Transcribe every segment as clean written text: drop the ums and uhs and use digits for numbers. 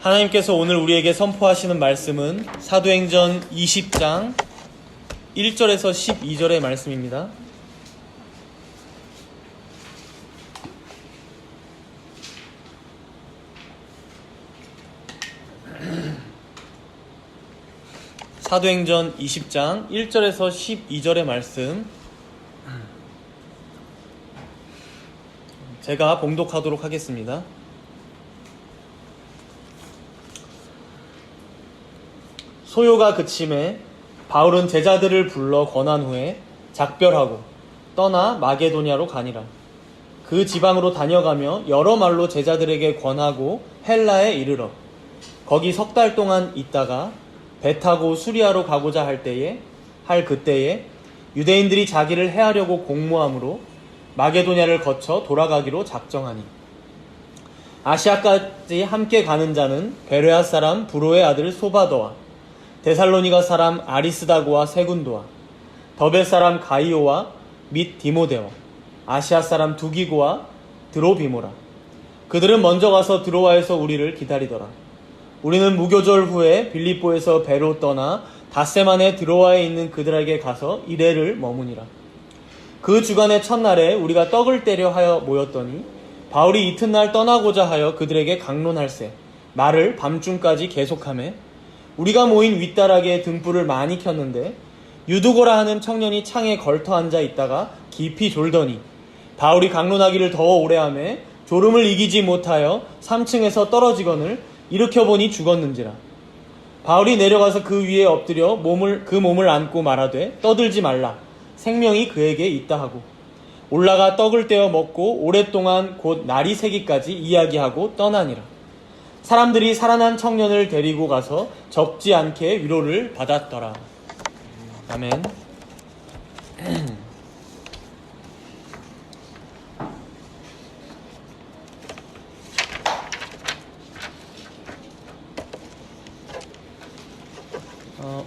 하나님께서 오늘 우리에게 선포하시는 말씀은 사도행전 20장 1절에서 12절의 말씀입니다. 사도행전 20장 1절에서 12절의 말씀 제가 봉독하도록 하겠습니다. 소요가 그침에 바울은 제자들을 불러 권한 후에 작별하고 떠나 마게도냐로 가니라. 그 지방으로 다녀가며 여러 말로 제자들에게 권하고 헬라에 이르러 거기 석 달 동안 있다가 배 타고 수리아로 가고자 할 그때에 유대인들이 자기를 해하려고 공모함으로 마게도냐를 거쳐 돌아가기로 작정하니 아시아까지 함께 가는 자는 베레아 사람 브로의 아들 소바더와 데살로니가 사람 아리스다고와 세군도와 더베 사람 가이오와 및 디모데와 아시아 사람 두기고와 드로비모라. 그들은 먼저 가서 드로아에서 우리를 기다리더라. 우리는 무교절 후에 빌립보에서 배로 떠나 닷새만에 드로아에 있는 그들에게 가서 이레를 머무니라. 그 주간의 첫날에 우리가 떡을 떼려 하여 모였더니 바울이 이튿날 떠나고자 하여 그들에게 강론할세 말을 밤중까지 계속하매 우리가 모인 윗다락에 등불을 많이 켰는데 유두고라 하는 청년이 창에 걸터 앉아 있다가 깊이 졸더니 바울이 강론하기를 더 오래 하매 졸음을 이기지 못하여 3층에서 떨어지거늘 일으켜보니 죽었는지라. 바울이 내려가서 그 위에 엎드려 그 몸을 안고 말하되 떠들지 말라 생명이 그에게 있다 하고 올라가 떡을 떼어 먹고 오랫동안 곧 날이 새기까지 이야기하고 떠나니라. 사람들이 살아난 청년을 데리고 가서 적지 않게 위로를 받았더라. 아멘.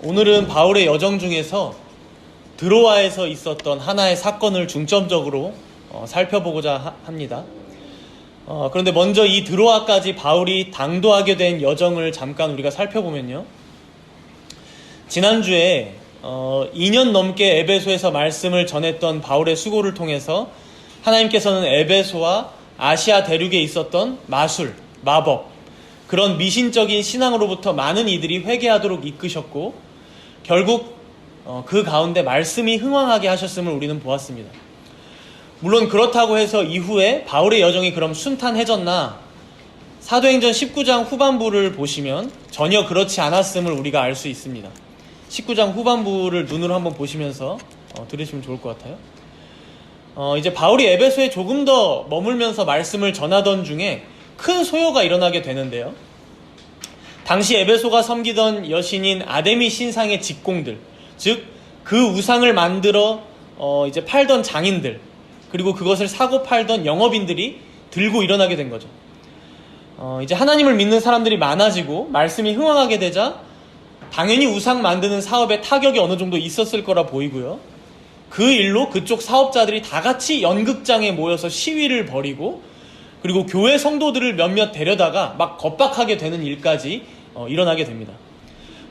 오늘은 바울의 여정 중에서 드로아에서 있었던 하나의 사건을 중점적으로 살펴보고자 합니다. 그런데 먼저 이 드로아까지 바울이 당도하게 된 여정을 잠깐 우리가 살펴보면요. 지난주에 2년 넘게 에베소에서 말씀을 전했던 바울의 수고를 통해서 하나님께서는 에베소와 아시아 대륙에 있었던 마술, 마법, 그런 미신적인 신앙으로부터 많은 이들이 회개하도록 이끄셨고 결국 그 가운데 말씀이 흥왕하게 하셨음을 우리는 보았습니다. 물론 그렇다고 해서 이후에 바울의 여정이 그럼 순탄해졌나? 사도행전 19장 후반부를 보시면 전혀 그렇지 않았음을 우리가 알 수 있습니다. 19장 후반부를 눈으로 한번 보시면서 들으시면 좋을 것 같아요. 이제 바울이 에베소에 조금 더 머물면서 말씀을 전하던 중에 큰 소요가 일어나게 되는데요. 당시 에베소가 섬기던 여신인 아데미 신상의 직공들, 즉 그 우상을 만들어 이제 팔던 장인들, 그리고 그것을 사고 팔던 영업인들이 들고 일어나게 된 거죠. 이제 하나님을 믿는 사람들이 많아지고 말씀이 흥왕하게 되자 당연히 우상 만드는 사업에 타격이 어느 정도 있었을 거라 보이고요. 그 일로 그쪽 사업자들이 다 같이 연극장에 모여서 시위를 벌이고 그리고 교회 성도들을 몇몇 데려다가 막 겁박하게 되는 일까지 일어나게 됩니다.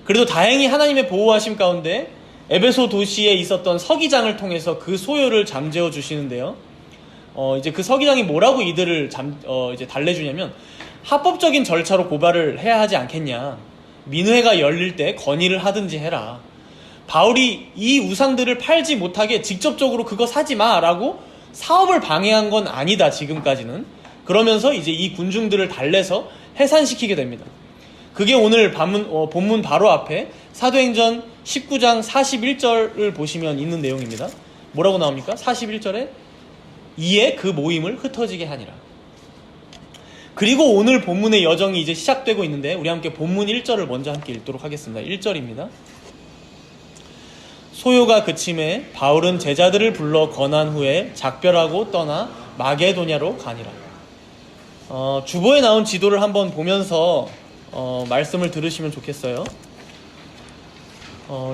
그래도 다행히 하나님의 보호하심 가운데 에베소 도시에 있었던 서기장을 통해서 그 소요를 잠재워 주시는데요. 이제 그 서기장이 뭐라고 이들을 이제 달래주냐면 합법적인 절차로 고발을 해야 하지 않겠냐. 민회가 열릴 때 건의를 하든지 해라. 바울이 이 우상들을 팔지 못하게 직접적으로 그거 사지 마라고 사업을 방해한 건 아니다, 지금까지는. 그러면서 이제 이 군중들을 달래서 해산시키게 됩니다. 그게 오늘 본문 바로 앞에 사도행전 19장 41절을 보시면 있는 내용입니다. 뭐라고 나옵니까? 41절에 이에 그 모임을 흩어지게 하니라. 그리고 오늘 본문의 여정이 이제 시작되고 있는데 우리 함께 본문 1절을 먼저 함께 읽도록 하겠습니다. 1절입니다. 소요가 그침에 바울은 제자들을 불러 권한 후에 작별하고 떠나 마게도냐로 가니라. 주보에 나온 지도를 한번 보면서 말씀을 들으시면 좋겠어요.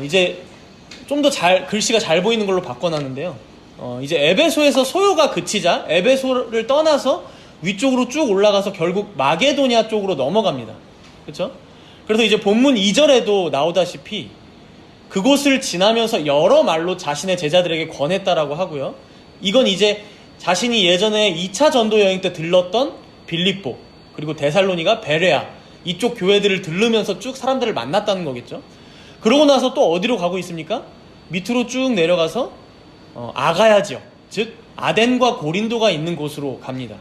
이제 좀 더 글씨가 잘 보이는 걸로 바꿔놨는데요. 이제 에베소에서 소요가 그치자 에베소를 떠나서 위쪽으로 쭉 올라가서 결국 마게도냐 쪽으로 넘어갑니다. 그렇죠? 그래서 이제 본문 2절에도 나오다시피 그곳을 지나면서 여러 말로 자신의 제자들에게 권했다라고 하고요. 이건 이제 자신이 예전에 2차 전도 여행 때 들렀던 빌립보, 그리고 데살로니가, 베레아 이쪽 교회들을 들르면서 쭉 사람들을 만났다는 거겠죠. 그러고 나서 또 어디로 가고 있습니까? 밑으로 쭉 내려가서 아가야 지역, 즉 아덴과 고린도가 있는 곳으로 갑니다.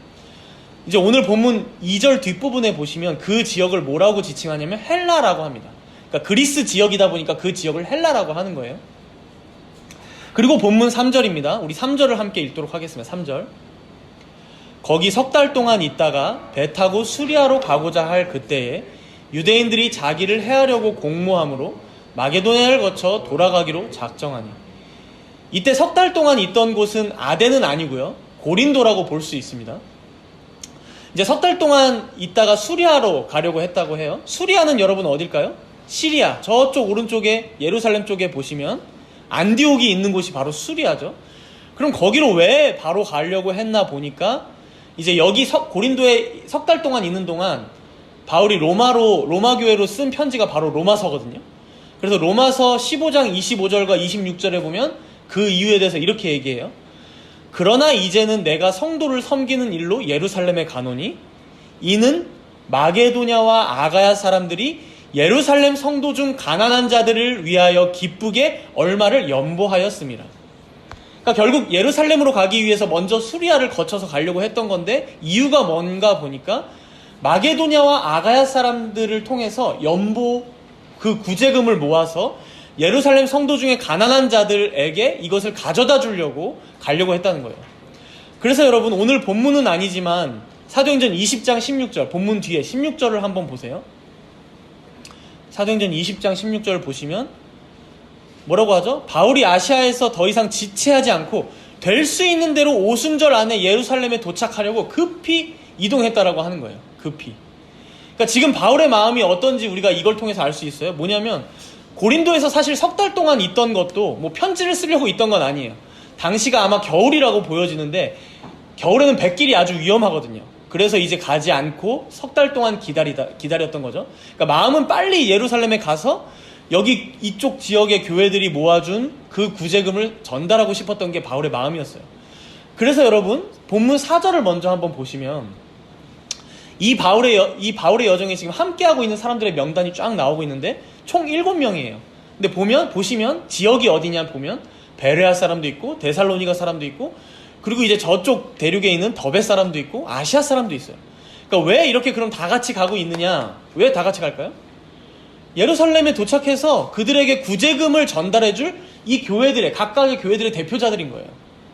이제 오늘 본문 2절 뒷부분에 보시면 그 지역을 뭐라고 지칭하냐면 헬라라고 합니다. 그러니까 그리스 지역이다 보니까 그 지역을 헬라라고 하는 거예요. 그리고 본문 3절입니다. 우리 3절을 함께 읽도록 하겠습니다. 3절. 거기 석 달 동안 있다가 배 타고 수리아로 가고자 할 그때에 유대인들이 자기를 해하려고 공모함으로 마게도냐를 거쳐 돌아가기로 작정하니. 이때 석 달 동안 있던 곳은 아덴은 아니고요. 고린도라고 볼 수 있습니다. 이제 석 달 동안 있다가 수리아로 가려고 했다고 해요. 수리아는 여러분 어딜까요? 시리아. 저쪽 오른쪽에 예루살렘 쪽에 보시면 안디옥이 있는 곳이 바로 수리아죠. 그럼 거기로 왜 바로 가려고 했나 보니까 이제 여기 고린도에 석 달 동안 있는 동안 바울이 로마 교회로 쓴 편지가 바로 로마서거든요. 그래서 로마서 15장 25절과 26절에 보면 그 이유에 대해서 이렇게 얘기해요. 그러나 이제는 내가 성도를 섬기는 일로 예루살렘에 가노니 이는 마게도냐와 아가야 사람들이 예루살렘 성도 중 가난한 자들을 위하여 기쁘게 얼마를 연보하였습니다. 그러니까 결국 예루살렘으로 가기 위해서 먼저 수리아를 거쳐서 가려고 했던 건데 이유가 뭔가 보니까 마게도냐와 아가야 사람들을 통해서 연보 그 구제금을 모아서 예루살렘 성도 중에 가난한 자들에게 이것을 가져다 주려고 가려고 했다는 거예요. 그래서 여러분 오늘 본문은 아니지만 사도행전 20장 16절 본문 뒤에 16절을 한번 보세요. 사도행전 20장 16절을 보시면 뭐라고 하죠? 바울이 아시아에서 더 이상 지체하지 않고 될 수 있는 대로 오순절 안에 예루살렘에 도착하려고 급히 이동했다라고 하는 거예요. 급히. 그러니까 지금 바울의 마음이 어떤지 우리가 이걸 통해서 알 수 있어요. 뭐냐면 고린도에서 사실 석 달 동안 있던 것도 뭐 편지를 쓰려고 있던 건 아니에요. 당시가 아마 겨울이라고 보여지는데 겨울에는 백길이 아주 위험하거든요. 그래서 이제 가지 않고 석 달 동안 기다렸던 거죠. 그러니까 마음은 빨리 예루살렘에 가서 여기 이쪽 지역의 교회들이 모아준 그 구제금을 전달하고 싶었던 게 바울의 마음이었어요. 그래서 여러분 본문 4절을 먼저 한번 보시면 이 바울의 여정에 지금 함께하고 있는 사람들의 명단이 쫙 나오고 있는데 총 7명이에요. 근데 보시면 지역이 어디냐 보면 베레아 사람도 있고 데살로니가 사람도 있고 그리고 이제 저쪽 대륙에 있는 더베 사람도 있고 아시아 사람도 있어요. 그러니까 왜 이렇게 그럼 다 같이 가고 있느냐? 왜 다 같이 갈까요? 예루살렘에 도착해서 그들에게 구제금을 전달해줄 이 교회들의 각각의 교회들의 대표자들인 거예요.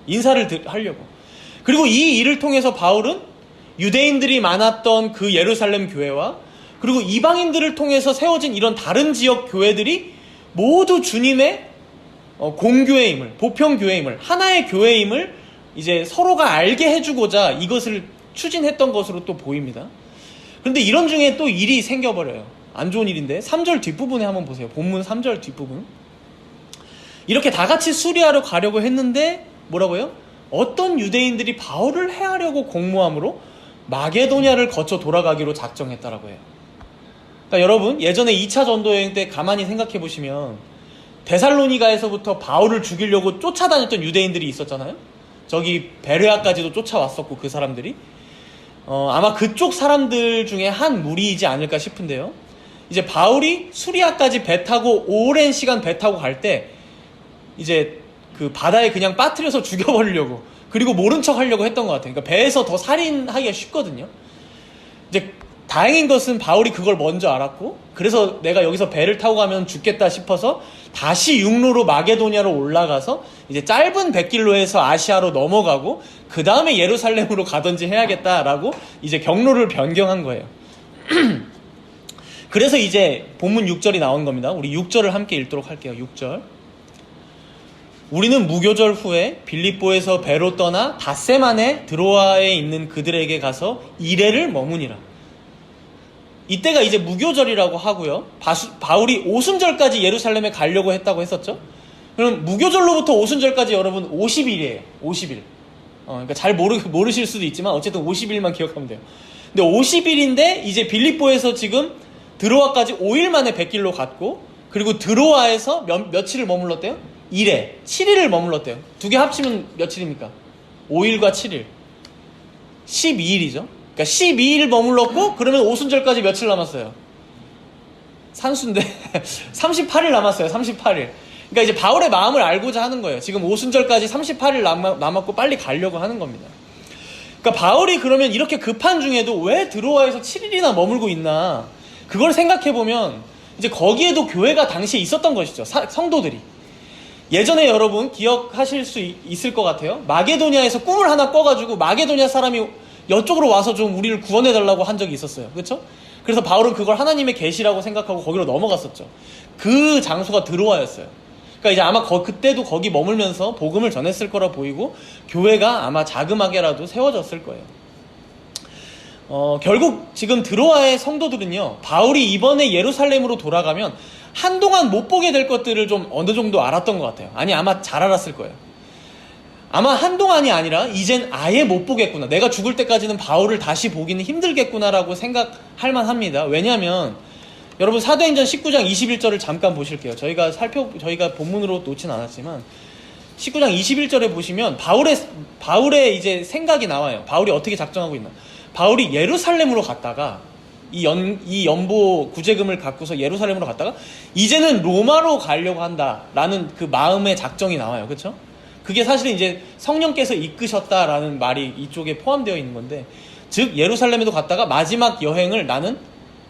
인사를 하려고. 그리고 이 일을 통해서 바울은 유대인들이 많았던 그 예루살렘 교회와 그리고 이방인들을 통해서 세워진 이런 다른 지역 교회들이 모두 주님의 공교회임을, 보편교회임을, 하나의 교회임을 이제 서로가 알게 해주고자 이것을 추진했던 것으로 또 보입니다. 그런데 이런 중에 또 일이 생겨버려요. 안 좋은 일인데 3절 뒷부분에 한번 보세요. 본문 3절 뒷부분. 이렇게 다 같이 수리아로 가려고 했는데 뭐라고요? 어떤 유대인들이 바울을 해하려고 공모함으로 마게도냐를 거쳐 돌아가기로 작정했다라고 해요. 그러니까 여러분 예전에 2차 전도 여행 때 가만히 생각해 보시면 데살로니가에서부터 바울을 죽이려고 쫓아다녔던 유대인들이 있었잖아요. 저기 베레아까지도 쫓아왔었고 그 사람들이 아마 그쪽 사람들 중에 한 무리이지 않을까 싶은데요. 이제 바울이 수리아까지 배 타고 오랜 시간 배 타고 갈 때 이제 그 바다에 그냥 빠뜨려서 죽여버리려고 그리고 모른 척 하려고 했던 것 같아요. 그러니까 배에서 더 살인하기가 쉽거든요. 이제 다행인 것은 바울이 그걸 먼저 알았고 그래서 내가 여기서 배를 타고 가면 죽겠다 싶어서 다시 육로로 마게도냐로 올라가서 이제 짧은 백길로 해서 아시아로 넘어가고 그 다음에 예루살렘으로 가든지 해야겠다라고 이제 경로를 변경한 거예요. 그래서 이제 본문 6절이 나온 겁니다. 우리 6절을 함께 읽도록 할게요. 6절. 우리는 무교절 후에 빌립보에서 배로 떠나 닷셈 안에 드로아에 있는 그들에게 가서 이레를 머무니라. 이때가 이제 무교절이라고 하고요. 바울이 오순절까지 예루살렘에 가려고 했다고 했었죠. 그럼 무교절로부터 오순절까지 여러분 50일이에요. 50일. 그러니까 잘 모르실 수도 있지만 어쨌든 50일만 기억하면 돼요. 근데 50일인데 이제 빌립보에서 지금 드로아까지 5일 만에 백길로 갔고, 그리고 드로아에서 며칠을 머물렀대요? 1회 7일을 머물렀대요. 두 개 합치면 며칠입니까? 5일과 7일 12일이죠. 그러니까 12일 머물렀고, 그러면 오순절까지 며칠 남았어요? 산수인데 38일 남았어요. 38일. 그러니까 이제 바울의 마음을 알고자 하는 거예요. 지금 오순절까지 38일 남았고 빨리 가려고 하는 겁니다. 그러니까 바울이 그러면 이렇게 급한 중에도 왜 드로아에서 7일이나 머물고 있나, 그걸 생각해보면 이제 거기에도 교회가 당시에 있었던 것이죠. 성도들이. 예전에 여러분 기억하실 수 있을 것 같아요. 마게도냐에서 꿈을 하나 꿔가지고 마게도냐 사람이 이쪽으로 와서 좀 우리를 구원해달라고 한 적이 있었어요. 그렇죠? 그래서 바울은 그걸 하나님의 계시라고 생각하고 거기로 넘어갔었죠. 그 장소가 드로아였어요. 그러니까 이제 아마 그때도 거기 머물면서 복음을 전했을 거라 보이고, 교회가 아마 자그마게라도 세워졌을 거예요. 결국 지금 드로아의 성도들은요, 바울이 이번에 예루살렘으로 돌아가면 한동안 못 보게 될 것들을 좀 어느 정도 알았던 것 같아요. 아니, 아마 잘 알았을 거예요. 아마 한동안이 아니라 이젠 아예 못 보겠구나, 내가 죽을 때까지는 바울을 다시 보기는 힘들겠구나라고 생각할 만합니다. 왜냐하면 여러분 사도행전 19장 21절을 잠깐 보실게요. 저희가 본문으로 놓진 않았지만 19장 21절에 보시면 바울의 이제 생각이 나와요. 바울이 어떻게 작정하고 있나. 바울이 예루살렘으로 갔다가 이 연보 구제금을 갖고서 예루살렘으로 갔다가 이제는 로마로 가려고 한다라는 그 마음의 작정이 나와요. 그렇죠? 그게 사실은 이제 성령께서 이끄셨다라는 말이 이쪽에 포함되어 있는 건데, 즉 예루살렘에도 갔다가 마지막 여행을 나는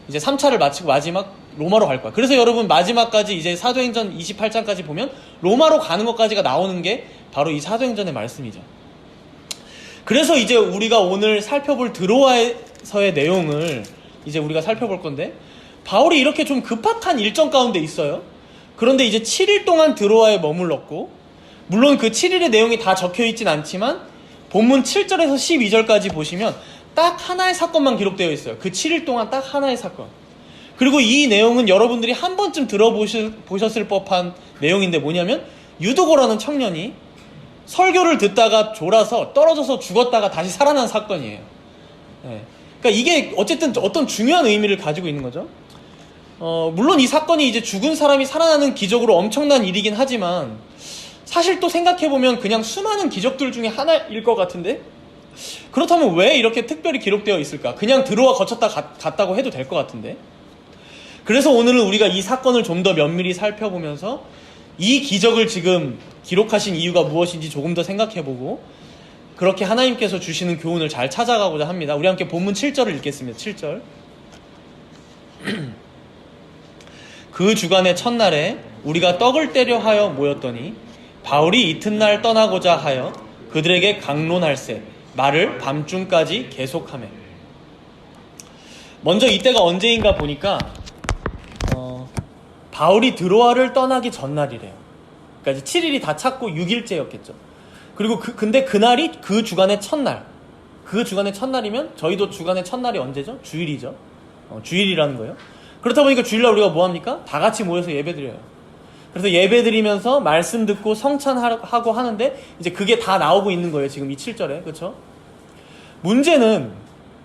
이제 3차를 마치고 마지막 로마로 갈 거야. 그래서 여러분 마지막까지 이제 사도행전 28장까지 보면 로마로 가는 것까지가 나오는 게 바로 이 사도행전의 말씀이죠. 그래서 이제 우리가 오늘 살펴볼 드로아에서의 내용을 이제 우리가 살펴볼 건데, 바울이 이렇게 좀 급박한 일정 가운데 있어요. 그런데 이제 7일 동안 드로아에 머물렀고, 물론 그 7일의 내용이 다 적혀 있진 않지만 본문 7절에서 12절까지 보시면 딱 하나의 사건만 기록되어 있어요. 그 7일 동안 딱 하나의 사건. 그리고 이 내용은 여러분들이 한 번쯤 들어보셨을 법한 내용인데, 뭐냐면 유두고라는 청년이 설교를 듣다가 졸아서 떨어져서 죽었다가 다시 살아난 사건이에요. 네. 그러니까 이게 어쨌든 어떤 중요한 의미를 가지고 있는 거죠. 물론 이 사건이 이제 죽은 사람이 살아나는 기적으로 엄청난 일이긴 하지만, 사실 또 생각해보면 그냥 수많은 기적들 중에 하나일 것 같은데, 그렇다면 왜 이렇게 특별히 기록되어 있을까? 그냥 드로아 거쳤다 갔다고 해도 될 것 같은데. 그래서 오늘은 우리가 이 사건을 좀 더 면밀히 살펴보면서 이 기적을 지금 기록하신 이유가 무엇인지 조금 더 생각해보고, 그렇게 하나님께서 주시는 교훈을 잘 찾아가고자 합니다. 우리 함께 본문 7절을 읽겠습니다. 7절. 그 주간의 첫날에 우리가 떡을 떼려 하여 모였더니 바울이 이튿날 떠나고자 하여 그들에게 강론할세 말을 밤중까지 계속하매. 먼저 이때가 언제인가 보니까 바울이 드로아를 떠나기 전날이래요. 그러니까 7일이 다 찼고 6일째였겠죠. 그리고 근데 그날이 그 주간의 첫날. 그 주간의 첫날이면 저희도 주간의 첫날이 언제죠? 주일이죠. 주일이라는 거예요. 그렇다 보니까 주일날 우리가 뭐합니까? 다 같이 모여서 예배드려요. 그래서 예배드리면서 말씀 듣고 성찬하고 하는데, 이제 그게 다 나오고 있는 거예요. 지금 이 7절에. 그렇죠? 문제는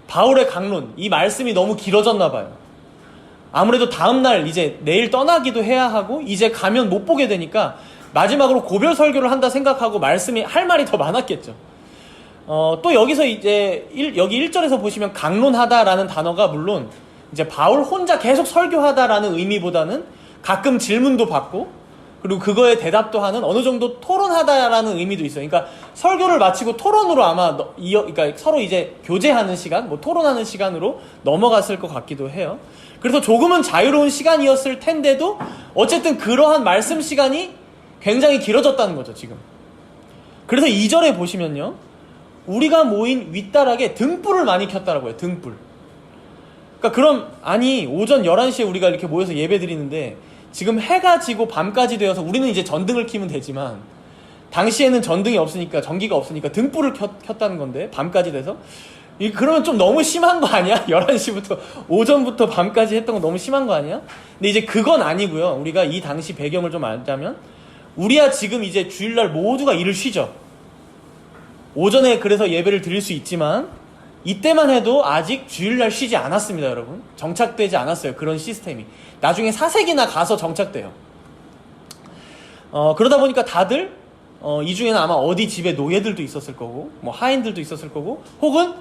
바울의 강론, 이 말씀이 너무 길어졌나 봐요. 아무래도 다음날 이제 내일 떠나기도 해야 하고 이제 가면 못 보게 되니까 마지막으로 고별 설교를 한다 생각하고 말씀이 할 말이 더 많았겠죠. 또 여기서 이제 여기 1절에서 보시면 강론하다라는 단어가 물론 이제 바울 혼자 계속 설교하다라는 의미보다는 가끔 질문도 받고, 그리고 그거에 대답도 하는 어느 정도 토론하다라는 의미도 있어요. 그러니까 설교를 마치고 토론으로 아마 그러니까 서로 이제 교제하는 시간, 뭐 토론하는 시간으로 넘어갔을 것 같기도 해요. 그래서 조금은 자유로운 시간이었을 텐데도 어쨌든 그러한 말씀 시간이 굉장히 길어졌다는 거죠, 지금. 그래서 2절에 보시면요, 우리가 모인 윗다락에 등불을 많이 켰다라고 해요. 등불. 그러니까 그럼 아니 오전 11시에 우리가 이렇게 모여서 예배 드리는데 지금 해가 지고 밤까지 되어서 우리는 이제 전등을 켜면 되지만 당시에는 전등이 없으니까, 전기가 없으니까 등불을 켰다는 건데 밤까지 돼서 그러면 좀 너무 심한 거 아니야? 11시부터 오전부터 밤까지 했던 거 너무 심한 거 아니야? 근데 이제 그건 아니고요. 우리가 이 당시 배경을 좀 알자면, 우리야 지금 이제 주일날 모두가 일을 쉬죠. 오전에 그래서 예배를 드릴 수 있지만 이때만 해도 아직 주일날 쉬지 않았습니다, 여러분. 정착되지 않았어요, 그런 시스템이. 나중에 사색이나 가서 정착돼요. 그러다 보니까 다들 이 중에는 아마 어디 집에 노예들도 있었을 거고, 뭐 하인들도 있었을 거고, 혹은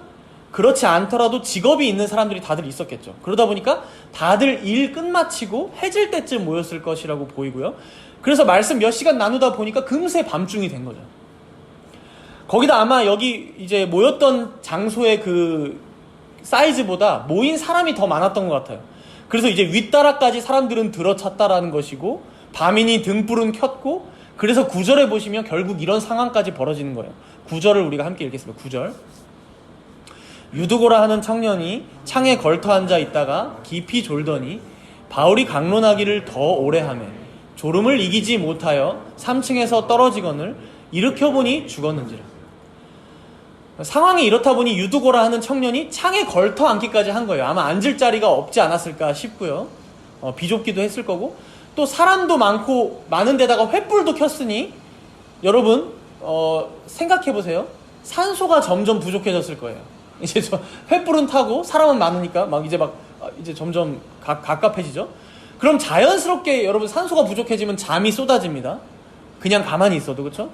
그렇지 않더라도 직업이 있는 사람들이 다들 있었겠죠. 그러다 보니까 다들 일 끝마치고 해질 때쯤 모였을 것이라고 보이고요. 그래서 말씀 몇 시간 나누다 보니까 금세 밤중이 된 거죠. 거기다 아마 여기 이제 모였던 장소의 그 사이즈보다 모인 사람이 더 많았던 것 같아요. 그래서 이제 윗다락까지 사람들은 들어찼다라는 것이고, 밤이니 등불은 켰고, 그래서 9절에 보시면 결국 이런 상황까지 벌어지는 거예요. 9절을 우리가 함께 읽겠습니다. 9절. 유두고라 하는 청년이 창에 걸터 앉아 있다가 깊이 졸더니 바울이 강론하기를 더 오래 하매 졸음을 이기지 못하여 3층에서 떨어지거늘 일으켜보니 죽었는지라. 상황이 이렇다 보니 유두고라 하는 청년이 창에 걸터 앉기까지 한 거예요. 아마 앉을 자리가 없지 않았을까 싶고요. 비좁기도 했을 거고, 또 사람도 많은 데다가 횃불도 켰으니 여러분 생각해보세요. 산소가 점점 부족해졌을 거예요. 이제 횃불은 타고 사람은 많으니까 이제 점점 갑갑해지죠. 그럼 자연스럽게 여러분 산소가 부족해지면 잠이 쏟아집니다. 그냥 가만히 있어도. 그렇죠?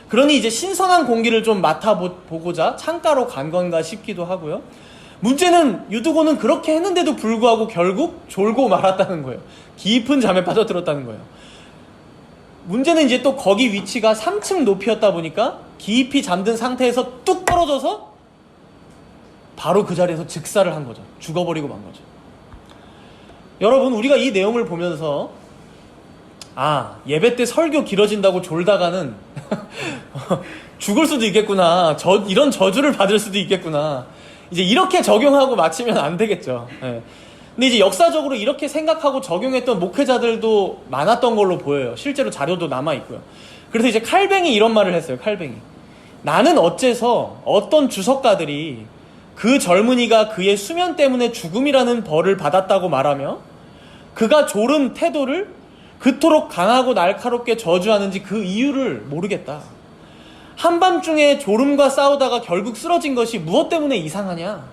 그러니 이제 신선한 공기를 좀 맡아보고자 창가로 간 건가 싶기도 하고요. 문제는 유두고는 그렇게 했는데도 불구하고 결국 졸고 말았다는 거예요. 깊은 잠에 빠져들었다는 거예요. 문제는 이제 또 거기 위치가 3층 높이였다 보니까 깊이 잠든 상태에서 뚝 떨어져서 바로 그 자리에서 즉사를 한 거죠. 죽어버리고 만 거죠. 여러분, 우리가 이 내용을 보면서 예배 때 설교 길어진다고 졸다가는 죽을 수도 있겠구나, 이런 저주를 받을 수도 있겠구나, 이제 이렇게 적용하고 마치면 안 되겠죠. 네. 근데 이제 역사적으로 이렇게 생각하고 적용했던 목회자들도 많았던 걸로 보여요. 실제로 자료도 남아있고요. 그래서 이제 칼뱅이 이런 말을 했어요. 칼뱅이. 나는 어째서 어떤 주석가들이 그 젊은이가 그의 수면 때문에 죽음이라는 벌을 받았다고 말하며 그가 졸은 태도를 그토록 강하고 날카롭게 저주하는지 그 이유를 모르겠다. 한밤중에 졸음과 싸우다가 결국 쓰러진 것이 무엇 때문에 이상하냐?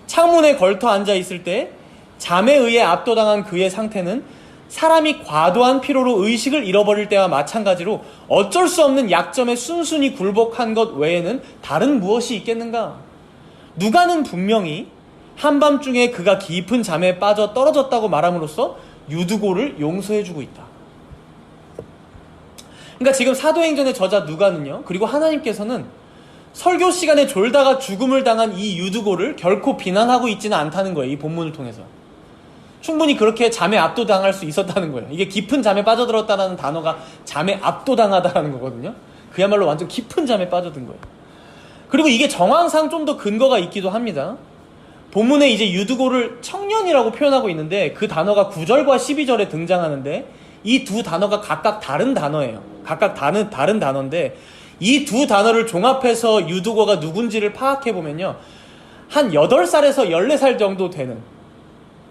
창문에 걸터 앉아 있을 때 잠에 의해 압도당한 그의 상태는 사람이 과도한 피로로 의식을 잃어버릴 때와 마찬가지로 어쩔 수 없는 약점에 순순히 굴복한 것 외에는 다른 무엇이 있겠는가? 누가는 분명히 한밤중에 그가 깊은 잠에 빠져 떨어졌다고 말함으로써 유두고를 용서해주고 있다. 그러니까 지금 사도행전의 저자 누가는요, 그리고 하나님께서는 설교 시간에 졸다가 죽음을 당한 이 유두고를 결코 비난하고 있지는 않다는 거예요. 이 본문을 통해서. 충분히 그렇게 잠에 압도당할 수 있었다는 거예요. 이게 깊은 잠에 빠져들었다는 단어가 잠에 압도당하다라는 거거든요. 그야말로 완전 깊은 잠에 빠져든 거예요. 그리고 이게 정황상 좀 더 근거가 있기도 합니다. 본문에 이제 유두고를 청년이라고 표현하고 있는데 그 단어가 9절과 12절에 등장하는데 이 두 단어가 각각 다른 단어예요. 각각 다른 단어인데 이 두 단어를 종합해서 유두고가 누군지를 파악해보면요, 한 8살에서 14살 정도 되는,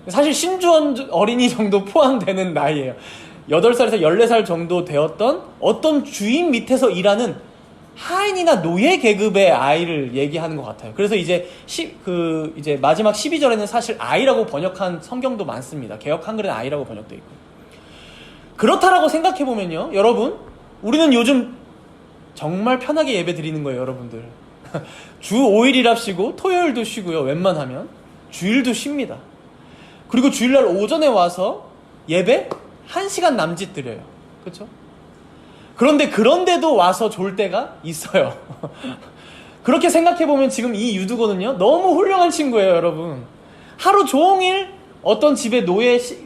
사실 신주원 어린이 정도 포함되는 나이예요. 8살에서 14살 정도 되었던 어떤 주인 밑에서 일하는 하인이나 노예 계급의 아이를 얘기하는 것 같아요. 그래서 이제 이제 마지막 12절에는 사실 아이라고 번역한 성경도 많습니다. 개역 한글에는 아이라고 번역되어 있고. 그렇다라고 생각해보면요, 여러분, 우리는 요즘 정말 편하게 예배 드리는 거예요, 여러분들. 주 5일이랍 쉬고 토요일도 쉬고요, 웬만하면 주일도 쉽니다. 그리고 주일날 오전에 와서 예배 1시간 남짓 드려요. 그렇죠? 그런데도 와서 졸 때가 있어요. 그렇게 생각해보면 지금 이 유두고는요, 너무 훌륭한 친구예요, 여러분. 하루 종일 어떤 집의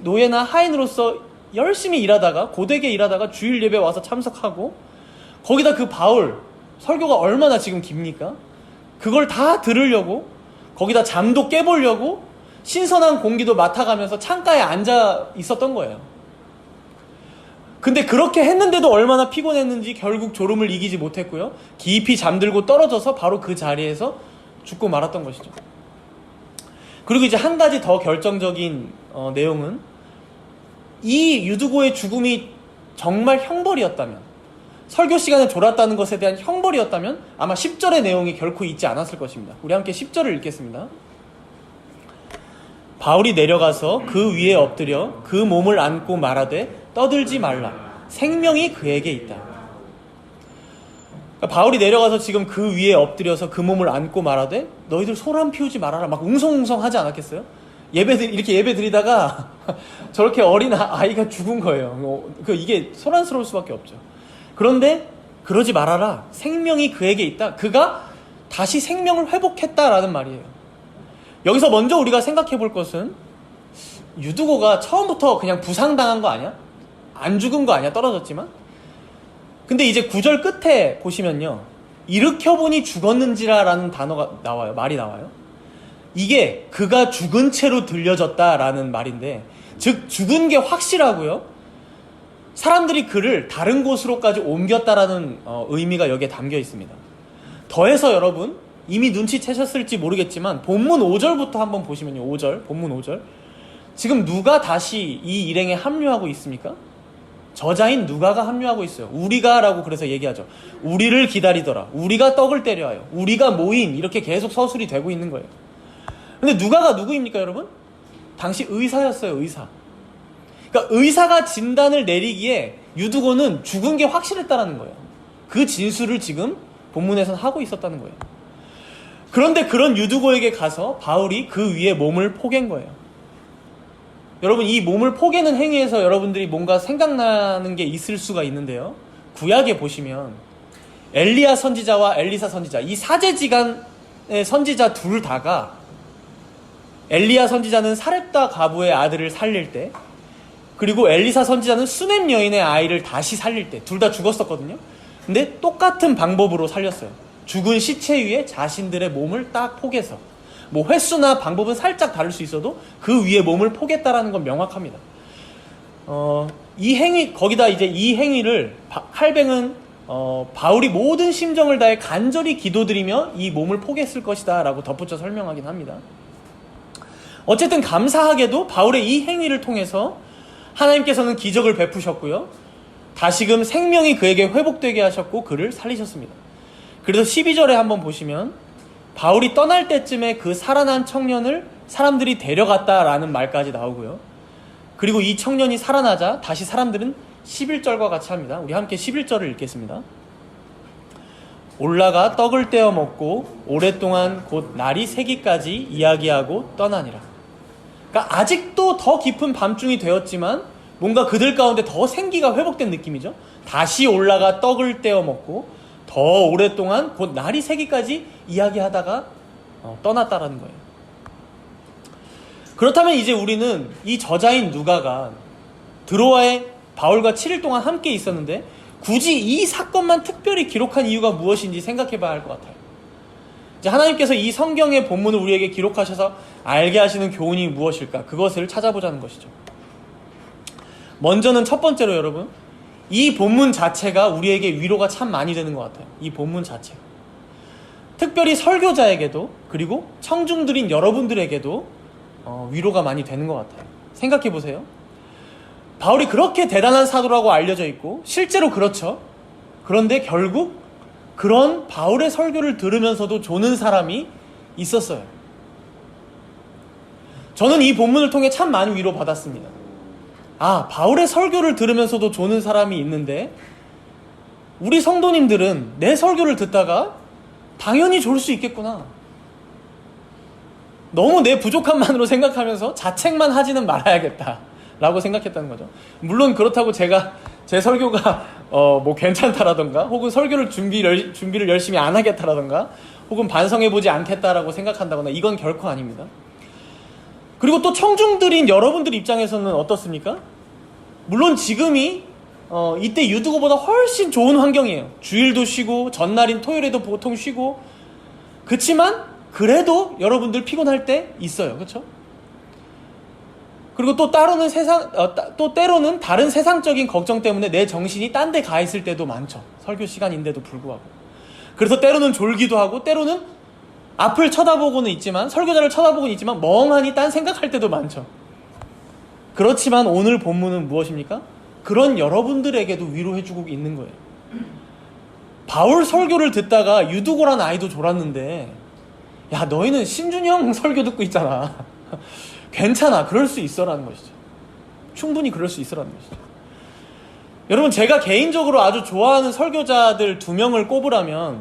노예나 하인으로서 열심히 일하다가, 고되게 일하다가 주일 예배 와서 참석하고, 거기다 그 바울 설교가 얼마나 지금 깁니까? 그걸 다 들으려고, 거기다 잠도 깨보려고 신선한 공기도 맡아가면서 창가에 앉아 있었던 거예요. 근데 그렇게 했는데도 얼마나 피곤했는지 결국 졸음을 이기지 못했고요, 깊이 잠들고 떨어져서 바로 그 자리에서 죽고 말았던 것이죠. 그리고 이제 한 가지 더 결정적인 내용은, 이 유두고의 죽음이 정말 형벌이었다면, 설교 시간에 졸았다는 것에 대한 형벌이었다면 아마 10절의 내용이 결코 있지 않았을 것입니다. 우리 함께 10절을 읽겠습니다. 바울이 내려가서 그 위에 엎드려 그 몸을 안고 말하되 떠들지 말라. 생명이 그에게 있다. 그러니까 바울이 내려가서 지금 그 위에 엎드려서 그 몸을 안고 말하되 너희들 소란 피우지 말아라. 막 웅성웅성 하지 않았겠어요? 이렇게 예배 드리다가 저렇게 어린 아이가 죽은 거예요. 이게 소란스러울 수밖에 없죠. 그런데 그러지 말아라. 생명이 그에게 있다. 그가 다시 생명을 회복했다라는 말이에요. 여기서 먼저 우리가 생각해 볼 것은 유두고가 처음부터 그냥 부상당한 거 아니야? 안 죽은 거 아니야? 떨어졌지만? 근데 이제 9절 끝에 보시면요. 일으켜보니 죽었는지라라는 단어가 나와요. 말이 나와요. 이게 그가 죽은 채로 들려졌다라는 말인데, 즉 죽은 게 확실하고요. 사람들이 그를 다른 곳으로까지 옮겼다라는 의미가 여기에 담겨 있습니다. 더해서 여러분 이미 눈치채셨을지 모르겠지만 본문 5절부터 한번 보시면요. 5절, 본문 5절. 지금 누가 다시 이 일행에 합류하고 있습니까? 저자인 누가가 합류하고 있어요. 우리가라고 그래서 얘기하죠. 우리를 기다리더라. 우리가 떡을 때려하여. 우리가 모임. 이렇게 계속 서술이 되고 있는 거예요. 근데 누가가 누구입니까, 여러분? 당시 의사였어요, 의사. 그러니까 의사가 진단을 내리기에 유두고는 죽은 게 확실했다라는 거예요. 그 진술을 지금 본문에서는 하고 있었다는 거예요. 그런데 그런 유두고에게 가서 바울이 그 위에 몸을 포갠 거예요. 여러분, 이 몸을 포개는 행위에서 여러분들이 뭔가 생각나는 게 있을 수가 있는데요. 구약에 보시면 엘리야 선지자와 엘리사 선지자, 이 사제지간의 선지자 둘 다가 엘리야 선지자는 사렙다 과부의 아들을 살릴 때, 그리고 엘리사 선지자는 수넴 여인의 아이를 다시 살릴 때 둘 다 죽었었거든요. 근데 똑같은 방법으로 살렸어요. 죽은 시체 위에 자신들의 몸을 딱 포개서, 뭐 횟수나 방법은 살짝 다를 수 있어도 그 위에 몸을 포겠다라는 건 명확합니다. 이 행위, 거기다 이제 이 행위를 칼뱅은 바울이 모든 심정을 다해 간절히 기도드리며 이 몸을 포겠을 것이다 라고 덧붙여 설명하긴 합니다. 어쨌든 감사하게도 바울의 이 행위를 통해서 하나님께서는 기적을 베푸셨고요. 다시금 생명이 그에게 회복되게 하셨고 그를 살리셨습니다. 그래서 12절에 한번 보시면 바울이 떠날 때쯤에 그 살아난 청년을 사람들이 데려갔다라는 말까지 나오고요. 그리고 이 청년이 살아나자 다시 사람들은 11절과 같이 합니다. 우리 함께 11절을 읽겠습니다. 올라가 떡을 떼어 먹고 오랫동안 곧 날이 새기까지 이야기하고 떠나니라. 그러니까 아직도 더 깊은 밤중이 되었지만 뭔가 그들 가운데 더 생기가 회복된 느낌이죠. 다시 올라가 떡을 떼어 먹고 더 오랫동안 곧 날이 새기까지 이야기하다가 떠났다라는 거예요. 그렇다면 이제 우리는 이 저자인 누가가 드로아에 바울과 7일 동안 함께 있었는데 굳이 이 사건만 특별히 기록한 이유가 무엇인지 생각해 봐야 할 것 같아요. 이제 하나님께서 이 성경의 본문을 우리에게 기록하셔서 알게 하시는 교훈이 무엇일까? 그것을 찾아보자는 것이죠. 먼저는 첫 번째로 여러분, 이 본문 자체가 우리에게 위로가 참 많이 되는 것 같아요. 이 본문 자체가. 특별히 설교자에게도 그리고 청중들인 여러분들에게도 위로가 많이 되는 것 같아요. 생각해 보세요. 바울이 그렇게 대단한 사도라고 알려져 있고 실제로 그렇죠. 그런데 결국 그런 바울의 설교를 들으면서도 조는 사람이 있었어요. 저는 이 본문을 통해 참 많이 위로받았습니다. 아, 바울의 설교를 들으면서도 조는 사람이 있는데 우리 성도님들은 내 설교를 듣다가 당연히 졸 수 있겠구나. 너무 내 부족함만으로 생각하면서 자책만 하지는 말아야겠다 라고 생각했다는 거죠. 물론 그렇다고 제가 제 설교가 뭐 괜찮다라던가 혹은 설교를 준비를 열심히 안 하겠다라던가 혹은 반성해보지 않겠다라고 생각한다거나 이건 결코 아닙니다. 그리고 또 청중들인 여러분들 입장에서는 어떻습니까? 물론 지금이 이때 유두고보다 훨씬 좋은 환경이에요. 주일도 쉬고 전날인 토요일에도 보통 쉬고. 그치만 그래도 여러분들 피곤할 때 있어요. 그렇죠? 그리고 또 때로는 다른 세상적인 걱정 때문에 내 정신이 딴 데 가 있을 때도 많죠. 설교 시간인데도 불구하고. 그래서 때로는 졸기도 하고 때로는 앞을 쳐다보고는 있지만, 설교자를 쳐다보고는 있지만 멍하니 딴 생각할 때도 많죠. 그렇지만 오늘 본문은 무엇입니까? 그런 여러분들에게도 위로해주고 있는 거예요. 바울 설교를 듣다가 유두고란 아이도 졸았는데, 야, 너희는 신준영 설교 듣고 있잖아. 괜찮아, 그럴 수 있어라는 것이죠. 충분히 그럴 수 있어라는 것이죠. 여러분, 제가 개인적으로 아주 좋아하는 설교자들 2명을 꼽으라면,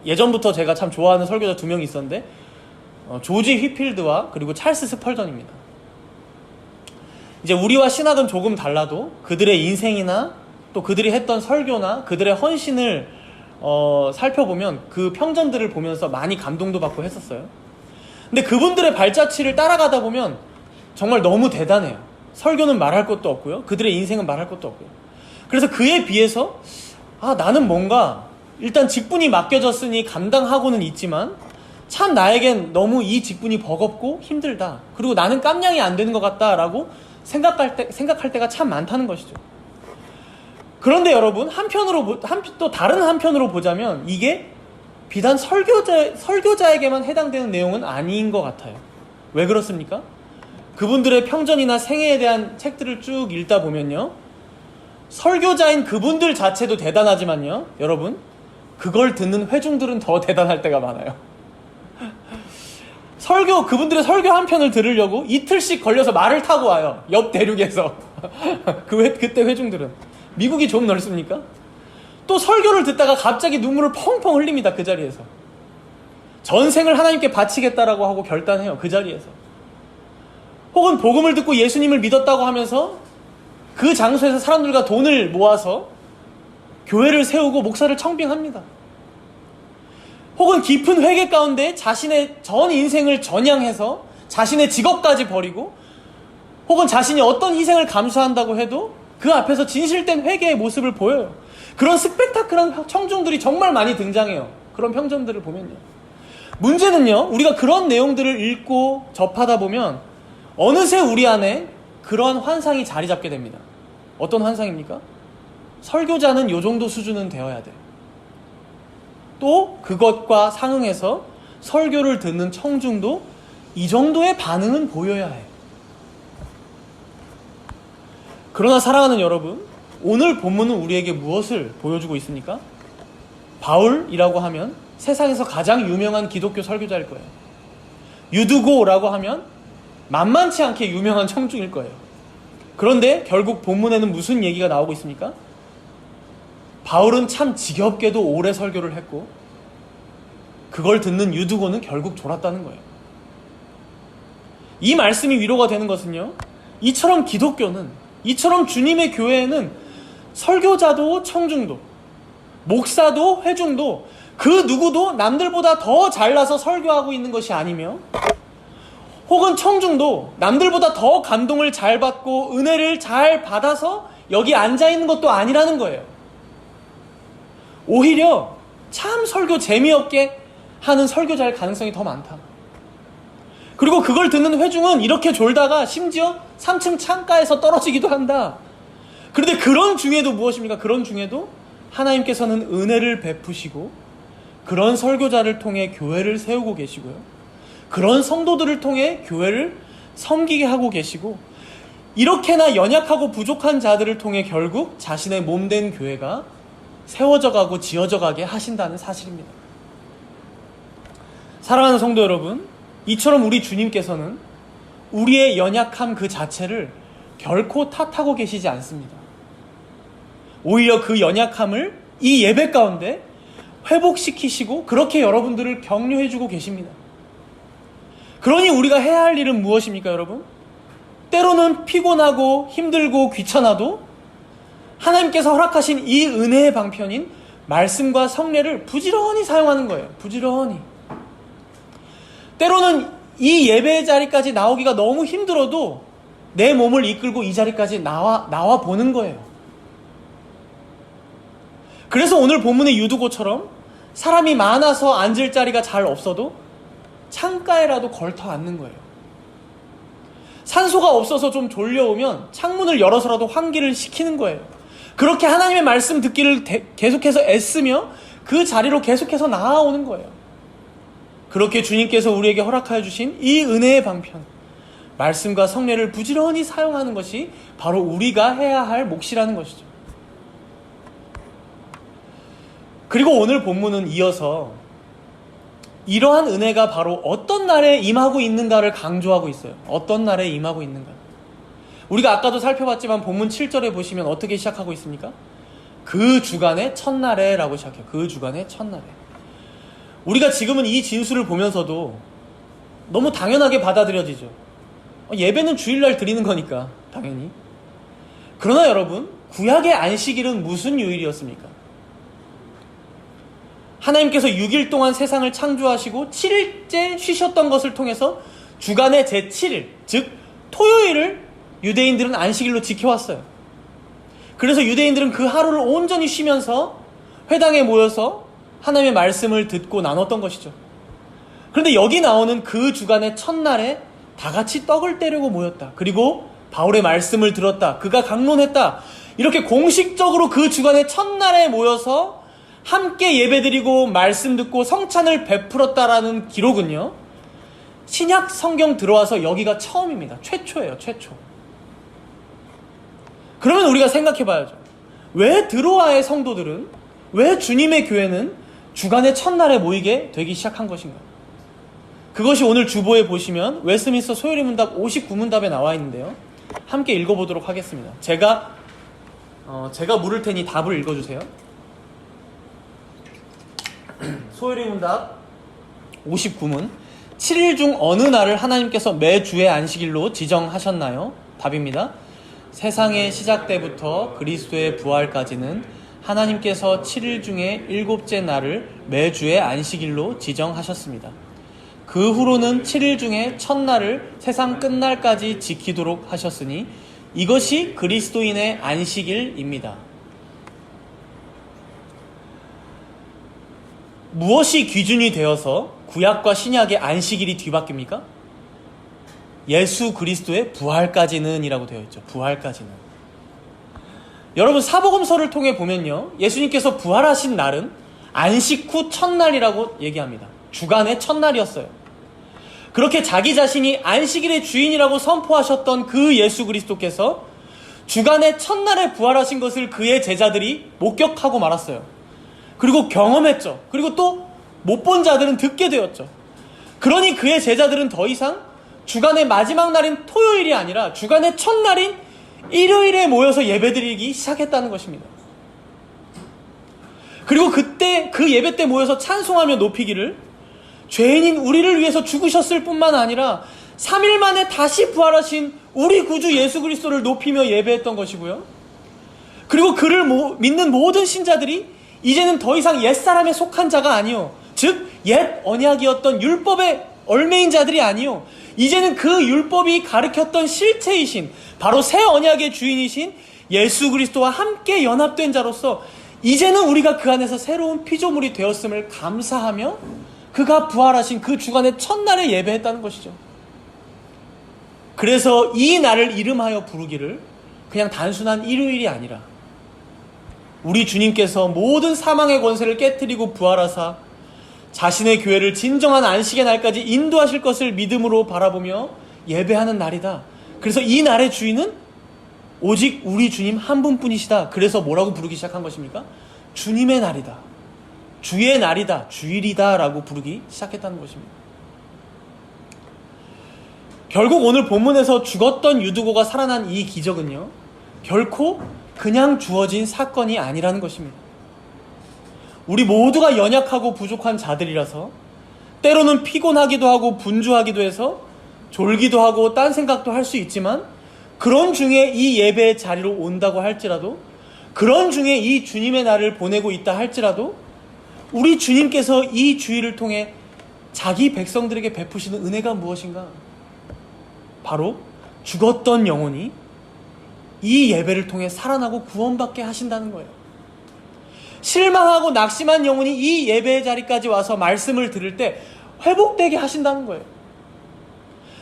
예전부터 제가 참 좋아하는 설교자 2명이 있었는데, 조지 휘필드와 그리고 찰스 스펄전입니다. 이제 우리와 신학은 조금 달라도 그들의 인생이나 또 그들이 했던 설교나 그들의 헌신을 살펴보면 그 평전들을 보면서 많이 감동도 받고 했었어요. 근데 그분들의 발자취를 따라가다 보면 정말 너무 대단해요. 설교는 말할 것도 없고요. 그들의 인생은 말할 것도 없고요. 그래서 그에 비해서 나는 뭔가 일단 직분이 맡겨졌으니 감당하고는 있지만 참 나에겐 너무 이 직분이 버겁고 힘들다. 그리고 나는 깜냥이 안 되는 것 같다라고 생각할 때가 참 많다는 것이죠. 그런데 여러분, 또 다른 한편으로 보자면 이게 비단 설교자에게만 해당되는 내용은 아닌 것 같아요. 왜 그렇습니까? 그분들의 평전이나 생애에 대한 책들을 쭉 읽다 보면요, 설교자인 그분들 자체도 대단하지만요, 여러분, 그걸 듣는 회중들은 더 대단할 때가 많아요. 그분들의 설교 한 편을 들으려고 이틀씩 걸려서 말을 타고 와요. 옆 대륙에서. 그때 회중들은. 미국이 좀 넓습니까? 또 설교를 듣다가 갑자기 눈물을 펑펑 흘립니다. 그 자리에서. 전생을 하나님께 바치겠다라고 하고 결단해요. 그 자리에서. 혹은 복음을 듣고 예수님을 믿었다고 하면서 그 장소에서 사람들과 돈을 모아서 교회를 세우고 목사를 청빙합니다. 혹은 깊은 회개 가운데 자신의 전 인생을 전향해서 자신의 직업까지 버리고, 혹은 자신이 어떤 희생을 감수한다고 해도 그 앞에서 진실된 회개의 모습을 보여요. 그런 스펙타클한 청중들이 정말 많이 등장해요. 그런 평전들을 보면요. 문제는요, 우리가 그런 내용들을 읽고 접하다 보면 어느새 우리 안에 그런 환상이 자리 잡게 됩니다. 어떤 환상입니까? 설교자는 요 정도 수준은 되어야 돼. 또 그것과 상응해서 설교를 듣는 청중도 이 정도의 반응은 보여야 해. 그러나 사랑하는 여러분, 오늘 본문은 우리에게 무엇을 보여주고 있습니까? 바울이라고 하면 세상에서 가장 유명한 기독교 설교자일 거예요. 유두고라고 하면 만만치 않게 유명한 청중일 거예요. 그런데 결국 본문에는 무슨 얘기가 나오고 있습니까? 바울은 참 지겹게도 오래 설교를 했고 그걸 듣는 유두고는 결국 졸았다는 거예요. 이 말씀이 위로가 되는 것은요, 이처럼 기독교는, 이처럼 주님의 교회에는 설교자도 청중도, 목사도 회중도 그 누구도 남들보다 더 잘나서 설교하고 있는 것이 아니며, 혹은 청중도 남들보다 더 감동을 잘 받고 은혜를 잘 받아서 여기 앉아있는 것도 아니라는 거예요. 오히려 참 설교 재미없게 하는 설교자일 가능성이 더 많다. 그리고 그걸 듣는 회중은 이렇게 졸다가 심지어 3층 창가에서 떨어지기도 한다. 그런데 그런 중에도 무엇입니까? 그런 중에도 하나님께서는 은혜를 베푸시고 그런 설교자를 통해 교회를 세우고 계시고요, 그런 성도들을 통해 교회를 섬기게 하고 계시고, 이렇게나 연약하고 부족한 자들을 통해 결국 자신의 몸된 교회가 세워져 가고 지어져 가게 하신다는 사실입니다. 사랑하는 성도 여러분, 이처럼 우리 주님께서는 우리의 연약함 그 자체를 결코 탓하고 계시지 않습니다. 오히려 그 연약함을 이 예배 가운데 회복시키시고 그렇게 여러분들을 격려해주고 계십니다. 그러니 우리가 해야 할 일은 무엇입니까, 여러분? 때로는 피곤하고 힘들고 귀찮아도 하나님께서 허락하신 이 은혜의 방편인 말씀과 성례를 부지런히 사용하는 거예요. 부지런히. 때로는 이 예배 자리까지 나오기가 너무 힘들어도 내 몸을 이끌고 이 자리까지 나와 보는 거예요. 그래서 오늘 본문의 유두고처럼 사람이 많아서 앉을 자리가 잘 없어도 창가에라도 걸터 앉는 거예요. 산소가 없어서 좀 졸려오면 창문을 열어서라도 환기를 시키는 거예요. 그렇게 하나님의 말씀 듣기를 계속해서 애쓰며 그 자리로 계속해서 나아오는 거예요. 그렇게 주님께서 우리에게 허락하여 주신 이 은혜의 방편, 말씀과 성례를 부지런히 사용하는 것이 바로 우리가 해야 할 몫이라는 것이죠. 그리고 오늘 본문은 이어서 이러한 은혜가 바로 어떤 날에 임하고 있는가를 강조하고 있어요. 어떤 날에 임하고 있는가. 우리가 아까도 살펴봤지만 본문 7절에 보시면 어떻게 시작하고 있습니까? 그 주간의 첫날에 라고 시작해요. 그 주간의 첫날에. 우리가 지금은 이 진술을 보면서도 너무 당연하게 받아들여지죠. 예배는 주일날 드리는 거니까 당연히. 그러나 여러분, 구약의 안식일은 무슨 요일이었습니까? 하나님께서 6일 동안 세상을 창조하시고 7일째 쉬셨던 것을 통해서 주간의 제7일, 즉 토요일을 유대인들은 안식일로 지켜왔어요. 그래서 유대인들은 그 하루를 온전히 쉬면서 회당에 모여서 하나님의 말씀을 듣고 나눴던 것이죠. 그런데 여기 나오는 그 주간의 첫날에 다 같이 떡을 떼려고 모였다. 그리고 바울의 말씀을 들었다. 그가 강론했다. 이렇게 공식적으로 그 주간의 첫날에 모여서 함께 예배드리고 말씀 듣고 성찬을 베풀었다라는 기록은요, 신약 성경 들어와서 여기가 처음입니다. 최초예요. 최초. 그러면 우리가 생각해 봐야죠. 왜 드로아의 성도들은, 왜 주님의 교회는 주간의 첫날에 모이게 되기 시작한 것인가? 그것이 오늘 주보에 보시면 웨스민스터 소요리 문답 59문답에 나와 있는데요. 함께 읽어보도록 하겠습니다. 제가 물을 테니 답을 읽어주세요. 소요리 문답 59문. 7일 중 어느 날을 하나님께서 매주의 안식일로 지정하셨나요? 답입니다. 세상의 시작 때부터 그리스도의 부활까지는 하나님께서 7일 중에 7째 날을 매주의 안식일로 지정하셨습니다. 그 후로는 7일 중에 첫날을 세상 끝날까지 지키도록 하셨으니 이것이 그리스도인의 안식일입니다. 무엇이 기준이 되어서 구약과 신약의 안식일이 뒤바뀝니까? 예수 그리스도의 부활까지는 이라고 되어 있죠. 부활까지는. 여러분, 사복음서를 통해 보면요, 예수님께서 부활하신 날은 안식 후 첫날이라고 얘기합니다. 주간의 첫날이었어요. 그렇게 자기 자신이 안식일의 주인이라고 선포하셨던 그 예수 그리스도께서 주간의 첫날에 부활하신 것을 그의 제자들이 목격하고 말았어요. 그리고 경험했죠. 그리고 또 못 본 자들은 듣게 되었죠. 그러니 그의 제자들은 더 이상 주간의 마지막 날인 토요일이 아니라 주간의 첫날인 일요일에 모여서 예배드리기 시작했다는 것입니다. 그리고 그때 그 예배 때 모여서 찬송하며 높이기를 죄인인 우리를 위해서 죽으셨을 뿐만 아니라 3일 만에 다시 부활하신 우리 구주 예수 그리스도를 높이며 예배했던 것이고요. 그리고 그를 믿는 모든 신자들이 이제는 더 이상 옛사람에 속한 자가 아니요, 즉 옛 언약이었던 율법의 얼매인 자들이 아니요, 이제는 그 율법이 가르쳤던 실체이신 바로 새 언약의 주인이신 예수 그리스도와 함께 연합된 자로서 이제는 우리가 그 안에서 새로운 피조물이 되었음을 감사하며 그가 부활하신 그 주간의 첫날에 예배했다는 것이죠. 그래서 이 날을 이름하여 부르기를 그냥 단순한 일요일이 아니라 우리 주님께서 모든 사망의 권세를 깨뜨리고 부활하사 자신의 교회를 진정한 안식의 날까지 인도하실 것을 믿음으로 바라보며 예배하는 날이다. 그래서 이 날의 주인은 오직 우리 주님 한 분뿐이시다. 그래서 뭐라고 부르기 시작한 것입니까? 주님의 날이다, 주의 날이다, 주일이다 라고 부르기 시작했다는 것입니다. 결국 오늘 본문에서 죽었던 유두고가 살아난 이 기적은요, 결코 그냥 주어진 사건이 아니라는 것입니다. 우리 모두가 연약하고 부족한 자들이라서 때로는 피곤하기도 하고 분주하기도 해서 졸기도 하고 딴 생각도 할 수 있지만, 그런 중에 이 예배의 자리로 온다고 할지라도, 그런 중에 이 주님의 날을 보내고 있다 할지라도 우리 주님께서 이 주일을 통해 자기 백성들에게 베푸시는 은혜가 무엇인가? 바로 죽었던 영혼이 이 예배를 통해 살아나고 구원받게 하신다는 거예요. 실망하고 낙심한 영혼이 이 예배의 자리까지 와서 말씀을 들을 때 회복되게 하신다는 거예요.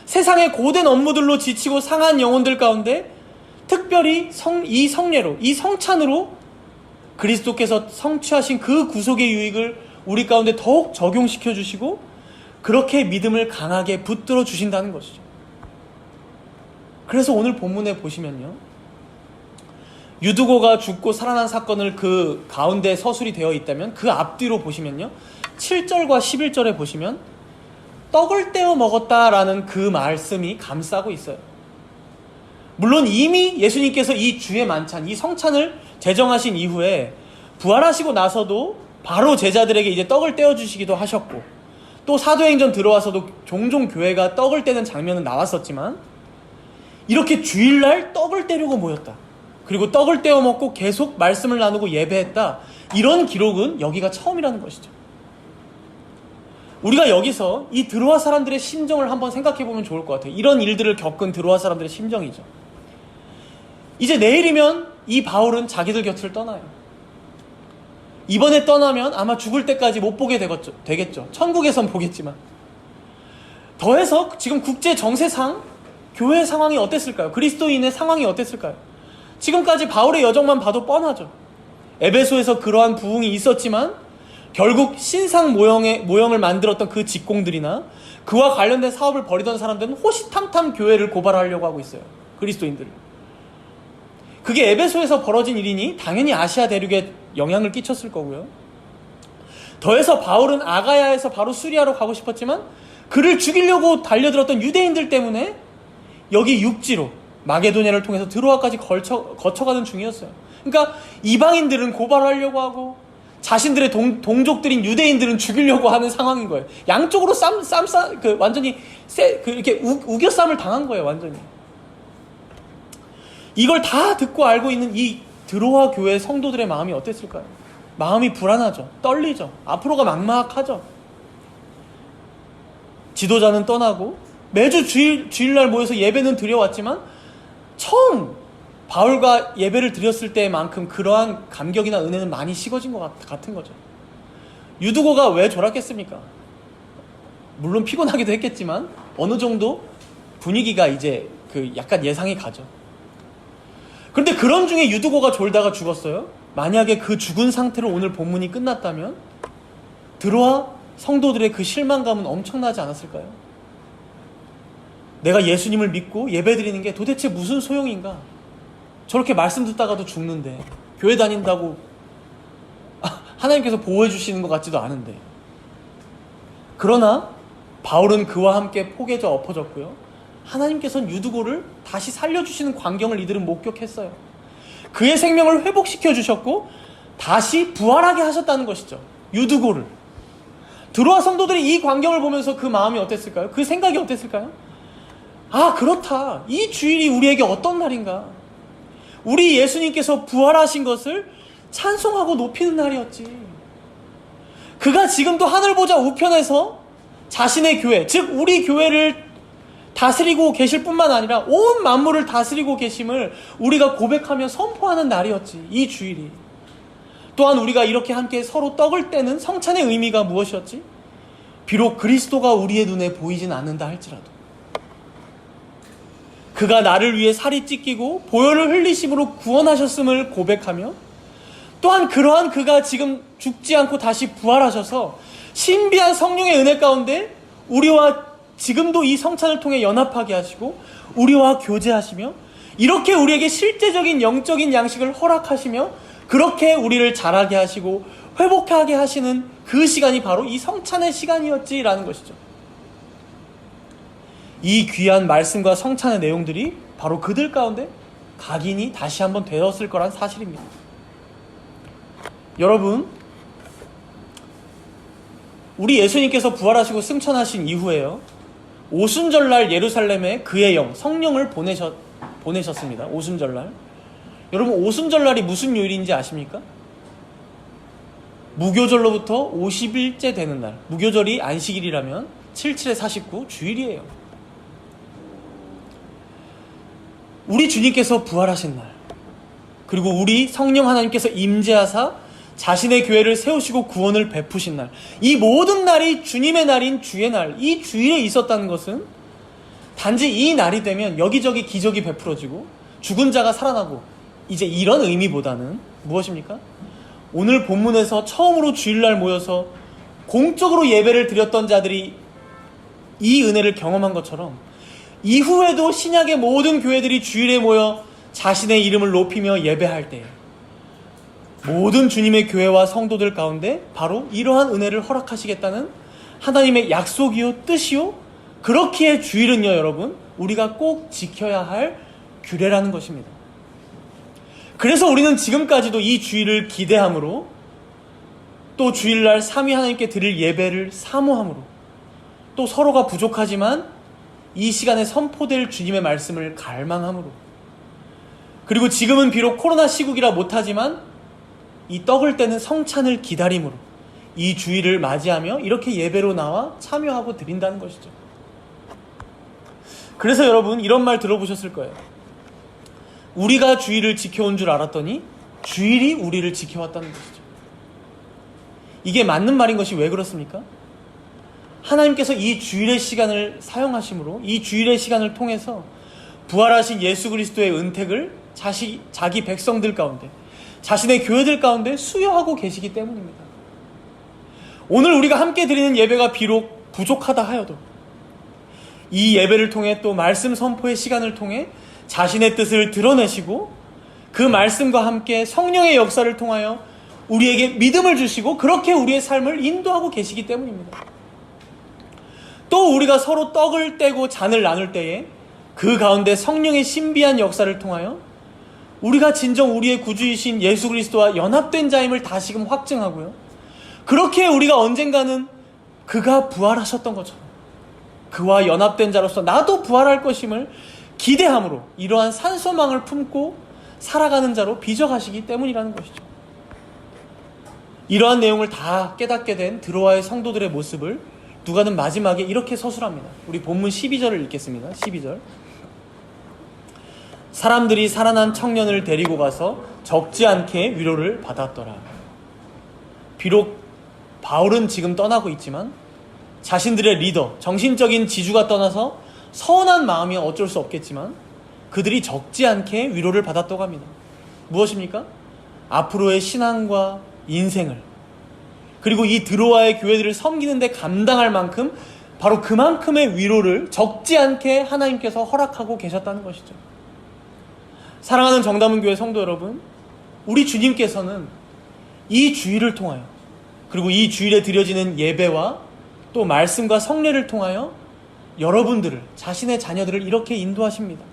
세상의 고된 업무들로 지치고 상한 영혼들 가운데 특별히 이 성례로, 이 성찬으로 그리스도께서 성취하신 그 구속의 유익을 우리 가운데 더욱 적용시켜 주시고 그렇게 믿음을 강하게 붙들어 주신다는 것이죠. 그래서 오늘 본문에 보시면요, 유두고가 죽고 살아난 사건을 그 가운데 서술이 되어 있다면 그 앞뒤로 보시면요, 7절과 11절에 보시면 떡을 떼어 먹었다라는 그 말씀이 감싸고 있어요. 물론 이미 예수님께서 이 주의 만찬, 이 성찬을 제정하신 이후에 부활하시고 나서도 바로 제자들에게 이제 떡을 떼어주시기도 하셨고, 또 사도행전 들어와서도 종종 교회가 떡을 떼는 장면은 나왔었지만, 이렇게 주일날 떡을 떼려고 모였다, 그리고 떡을 떼어 먹고 계속 말씀을 나누고 예배했다, 이런 기록은 여기가 처음이라는 것이죠. 우리가 여기서 이 드로아 사람들의 심정을 한번 생각해 보면 좋을 것 같아요. 이런 일들을 겪은 드로아 사람들의 심정이죠. 이제 내일이면 이 바울은 자기들 곁을 떠나요. 이번에 떠나면 아마 죽을 때까지 못 보게 되겠죠. 천국에선 보겠지만. 더해서 지금 국제 정세상 교회의 상황이 어땠을까요? 그리스도인의 상황이 어땠을까요? 지금까지 바울의 여정만 봐도 뻔하죠. 에베소에서 그러한 부흥이 있었지만 결국 신상 모형을 만들었던 그 직공들이나 그와 관련된 사업을 벌이던 사람들은 호시탐탐 교회를 고발하려고 하고 있어요. 그리스도인들을. 그게 에베소에서 벌어진 일이니 당연히 아시아 대륙에 영향을 끼쳤을 거고요. 더해서 바울은 아가야에서 바로 수리아로 가고 싶었지만 그를 죽이려고 달려들었던 유대인들 때문에 여기 육지로 마게도냐를 통해서 드로아까지 거쳐가는 중이었어요. 그러니까 이방인들은 고발하려고 하고 자신들의 동족들인 유대인들은 죽이려고 하는 상황인 거예요. 양쪽으로 완전히 이렇게 우겨쌈을 당한 거예요, 완전히. 이걸 다 듣고 알고 있는 이 드로아 교회 성도들의 마음이 어땠을까요? 마음이 불안하죠. 떨리죠. 앞으로가 막막하죠. 지도자는 떠나고 매주 주일날 모여서 예배는 드려왔지만 처음 바울과 예배를 드렸을 때만큼 그러한 감격이나 은혜는 많이 식어진 것 같은 거죠. 유두고가 왜 졸았겠습니까? 물론 피곤하기도 했겠지만 어느 정도 분위기가 이제 약간 예상이 가죠. 그런데 그런 중에 유두고가 졸다가 죽었어요. 만약에 그 죽은 상태로 오늘 본문이 끝났다면 드로아 성도들의 그 실망감은 엄청나지 않았을까요? 내가 예수님을 믿고 예배드리는 게 도대체 무슨 소용인가? 저렇게 말씀 듣다가도 죽는데, 교회 다닌다고 하나님께서 보호해 주시는 것 같지도 않은데. 그러나 바울은 그와 함께 포개져 엎어졌고요, 하나님께서는 유두고를 다시 살려주시는 광경을 이들은 목격했어요. 그의 생명을 회복시켜 주셨고 다시 부활하게 하셨다는 것이죠. 유두고를. 드로아 성도들이 이 광경을 보면서 그 마음이 어땠을까요? 그 생각이 어땠을까요? 아, 그렇다. 이 주일이 우리에게 어떤 날인가? 우리 예수님께서 부활하신 것을 찬송하고 높이는 날이었지. 그가 지금도 하늘 보좌 우편에서 자신의 교회, 즉 우리 교회를 다스리고 계실 뿐만 아니라 온 만물을 다스리고 계심을 우리가 고백하며 선포하는 날이었지, 이 주일이. 또한 우리가 이렇게 함께 서로 떡을 떼는 성찬의 의미가 무엇이었지? 비록 그리스도가 우리의 눈에 보이진 않는다 할지라도 그가 나를 위해 살이 찢기고 보혈을 흘리심으로 구원하셨음을 고백하며, 또한 그러한 그가 지금 죽지 않고 다시 부활하셔서 신비한 성령의 은혜 가운데 우리와 지금도 이 성찬을 통해 연합하게 하시고 우리와 교제하시며 이렇게 우리에게 실제적인 영적인 양식을 허락하시며 그렇게 우리를 자라게 하시고 회복하게 하시는 그 시간이 바로 이 성찬의 시간이었지라는 것이죠. 이 귀한 말씀과 성찬의 내용들이 바로 그들 가운데 각인이 다시 한번 되었을 거란 사실입니다. 여러분, 우리 예수님께서 부활하시고 승천하신 이후에요, 오순절날 예루살렘에 그의 영, 성령을 보내셨습니다. 오순절날. 여러분, 오순절날이 무슨 요일인지 아십니까? 무교절로부터 50일째 되는 날. 무교절이 안식일이라면 77에 49 주일이에요. 우리 주님께서 부활하신 날, 그리고 우리 성령 하나님께서 임재하사 자신의 교회를 세우시고 구원을 베푸신 날, 이 모든 날이 주님의 날인 주의 날, 이 주일에 있었다는 것은 단지 이 날이 되면 여기저기 기적이 베풀어지고 죽은 자가 살아나고 이제 이런 의미보다는 무엇입니까? 오늘 본문에서 처음으로 주일날 모여서 공적으로 예배를 드렸던 자들이 이 은혜를 경험한 것처럼 이후에도 신약의 모든 교회들이 주일에 모여 자신의 이름을 높이며 예배할 때에 모든 주님의 교회와 성도들 가운데 바로 이러한 은혜를 허락하시겠다는 하나님의 약속이요 뜻이요, 그렇기에 주일은요 여러분, 우리가 꼭 지켜야 할 규례라는 것입니다. 그래서 우리는 지금까지도 이 주일을 기대함으로, 또 주일날 삼위 하나님께 드릴 예배를 사모함으로, 또 서로가 부족하지만 이 시간에 선포될 주님의 말씀을 갈망함으로, 그리고 지금은 비록 코로나 시국이라 못하지만 이 떡을 떼는 성찬을 기다림으로 이 주일을 맞이하며 이렇게 예배로 나와 참여하고 드린다는 것이죠. 그래서 여러분, 이런 말 들어보셨을 거예요. 우리가 주일을 지켜온 줄 알았더니 주일이 우리를 지켜왔다는 것이죠. 이게 맞는 말인 것이 왜 그렇습니까? 하나님께서 이 주일의 시간을 사용하심으로, 이 주일의 시간을 통해서 부활하신 예수 그리스도의 은택을 자기 백성들 가운데, 자신의 교회들 가운데 수여하고 계시기 때문입니다. 오늘 우리가 함께 드리는 예배가 비록 부족하다 하여도 이 예배를 통해, 또 말씀 선포의 시간을 통해 자신의 뜻을 드러내시고 그 말씀과 함께 성령의 역사를 통하여 우리에게 믿음을 주시고 그렇게 우리의 삶을 인도하고 계시기 때문입니다. 또 우리가 서로 떡을 떼고 잔을 나눌 때에 그 가운데 성령의 신비한 역사를 통하여 우리가 진정 우리의 구주이신 예수 그리스도와 연합된 자임을 다시금 확증하고요, 그렇게 우리가 언젠가는 그가 부활하셨던 것처럼 그와 연합된 자로서 나도 부활할 것임을 기대함으로 이러한 산소망을 품고 살아가는 자로 빚어가시기 때문이라는 것이죠. 이러한 내용을 다 깨닫게 된 드로아의 성도들의 모습을 누가는 마지막에 이렇게 서술합니다. 우리 본문 12절을 읽겠습니다. 12절. 사람들이 살아난 청년을 데리고 가서 적지 않게 위로를 받았더라. 비록 바울은 지금 떠나고 있지만 자신들의 리더, 정신적인 지주가 떠나서 서운한 마음이 어쩔 수 없겠지만 그들이 적지 않게 위로를 받았다고 합니다. 무엇입니까? 앞으로의 신앙과 인생을, 그리고 이 드로아의 교회들을 섬기는 데 감당할 만큼, 바로 그만큼의 위로를 적지 않게 하나님께서 허락하고 계셨다는 것이죠. 사랑하는 정다문교회 성도 여러분, 우리 주님께서는 이 주일을 통하여, 그리고 이 주일에 드려지는 예배와 또 말씀과 성례를 통하여 여러분들을, 자신의 자녀들을 이렇게 인도하십니다.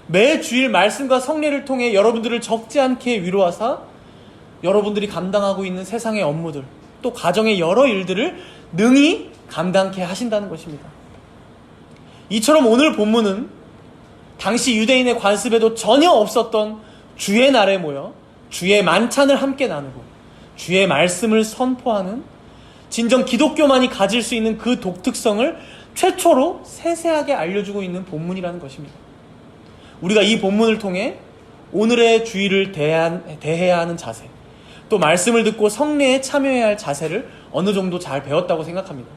매 주일 말씀과 성례를 통해 여러분들을 적지 않게 위로하사 여러분들이 감당하고 있는 세상의 업무들, 또 가정의 여러 일들을 능히 감당케 하신다는 것입니다. 이처럼 오늘 본문은 당시 유대인의 관습에도 전혀 없었던 주의 날에 모여 주의 만찬을 함께 나누고 주의 말씀을 선포하는, 진정 기독교만이 가질 수 있는 그 독특성을 최초로 세세하게 알려주고 있는 본문이라는 것입니다. 우리가 이 본문을 통해 오늘의 주일을 대해야 하는 자세, 또 말씀을 듣고 성례에 참여해야 할 자세를 어느 정도 잘 배웠다고 생각합니다.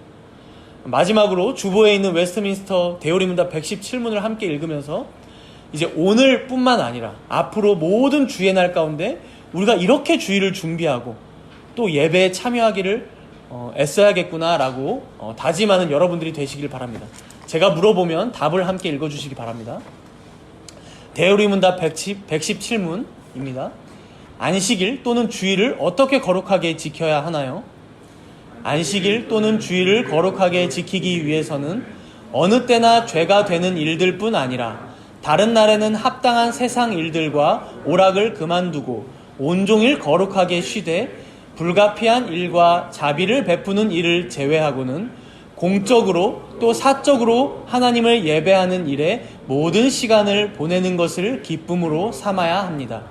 마지막으로 주보에 있는 웨스트민스터 대요리 문답 117문을 함께 읽으면서 이제 오늘뿐만 아니라 앞으로 모든 주의 날 가운데 우리가 이렇게 주일을 준비하고 또 예배에 참여하기를 애써야겠구나라고 다짐하는 여러분들이 되시길 바랍니다. 제가 물어보면 답을 함께 읽어주시기 바랍니다. 대요리 문답 117문입니다. 안식일 또는 주일을 어떻게 거룩하게 지켜야 하나요? 안식일 또는 주일을 거룩하게 지키기 위해서는 어느 때나 죄가 되는 일들뿐 아니라 다른 날에는 합당한 세상 일들과 오락을 그만두고 온종일 거룩하게 쉬되 불가피한 일과 자비를 베푸는 일을 제외하고는 공적으로 또 사적으로 하나님을 예배하는 일에 모든 시간을 보내는 것을 기쁨으로 삼아야 합니다.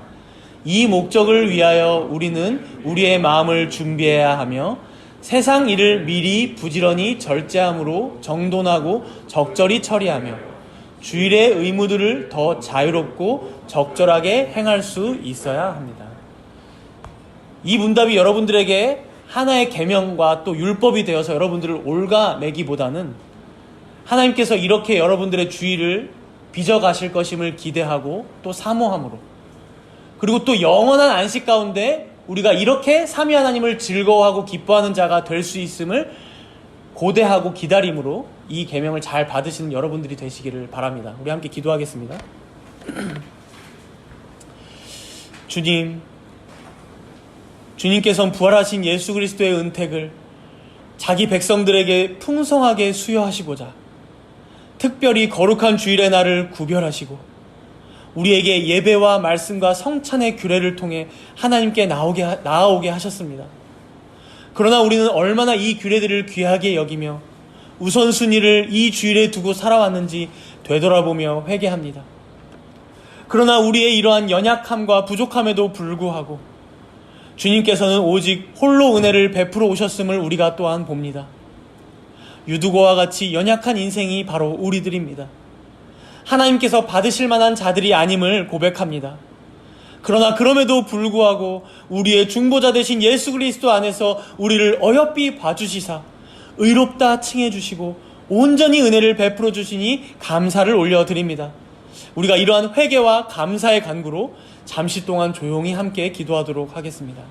이 목적을 위하여 우리는 우리의 마음을 준비해야 하며 세상 일을 미리 부지런히 절제함으로 정돈하고 적절히 처리하며 주일의 의무들을 더 자유롭고 적절하게 행할 수 있어야 합니다. 이 문답이 여러분들에게 하나의 계명과 또 율법이 되어서 여러분들을 올가매기보다는 하나님께서 이렇게 여러분들의 주일을 빚어가실 것임을 기대하고 또 사모함으로, 그리고 또 영원한 안식 가운데 우리가 이렇게 삼위 하나님을 즐거워하고 기뻐하는 자가 될 수 있음을 고대하고 기다림으로 이 계명을 잘 받으시는 여러분들이 되시기를 바랍니다. 우리 함께 기도하겠습니다. 주님께서는 부활하신 예수 그리스도의 은택을 자기 백성들에게 풍성하게 수여하시고자 특별히 거룩한 주일의 날을 구별하시고 우리에게 예배와 말씀과 성찬의 규례를 통해 하나님께 나아오게 하셨습니다. 그러나 우리는 얼마나 이 규례들을 귀하게 여기며 우선순위를 이 주일에 두고 살아왔는지 되돌아보며 회개합니다. 그러나 우리의 이러한 연약함과 부족함에도 불구하고 주님께서는 오직 홀로 은혜를 베풀어 오셨음을 우리가 또한 봅니다. 유두고와 같이 연약한 인생이 바로 우리들입니다. 하나님께서 받으실 만한 자들이 아님을 고백합니다. 그러나 그럼에도 불구하고 우리의 중보자 되신 예수 그리스도 안에서 우리를 어여삐 봐주시사 의롭다 칭해 주시고 온전히 은혜를 베풀어 주시니 감사를 올려드립니다. 우리가 이러한 회개와 감사의 간구로 잠시 동안 조용히 함께 기도하도록 하겠습니다.